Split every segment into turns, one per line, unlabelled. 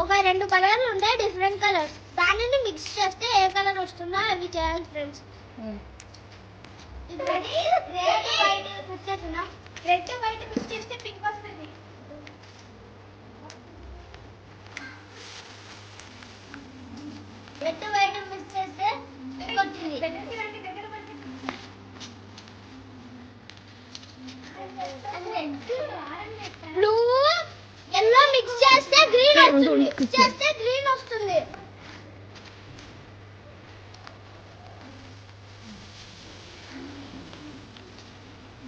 ఒక 2 కలర్లు ఉంటాయి, డిఫరెంట్ కలర్స్. దానిని మిక్స్ చేస్తే ఏ కలర్ వస్తుందో అవి చేయాలి ఫ్రెండ్స్. రెడ్ వైట్ మిక్స్ చేస్తున్నాం. రెడ్ వైట్ మిక్స్ చేస్తే పింక్ వస్తుంది. రెడ్ వైట్ మిక్స్ చేస్తే పింక్ వచ్చింది. బ్లూ ఎల్లో మిక్స్ చేస్తే గ్రీన్ వస్తుంది. మిక్స్ చేస్తే గ్రీన్ వస్తుంది.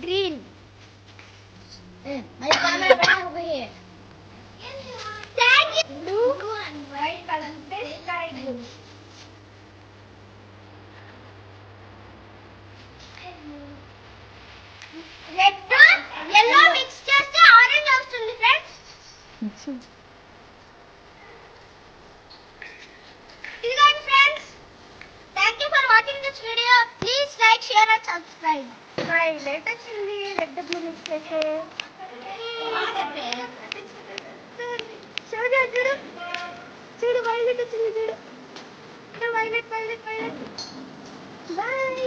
Green my camera bana over here. Thank you. Blue and white color. This sky blue. Red yellow mix చేస్తే orange వస్తుంది ఫ్రెండ్స్. ఇదిగోండి friends. Thank you for watching this video. Please like, share and subscribe. Highlight వచ్చింది red blue mix చేస్తే. చూడు చూడు చూడు violet వచ్చింది. చూడు వైలెట్ వైలెట్ వైలెట్. బాయ్.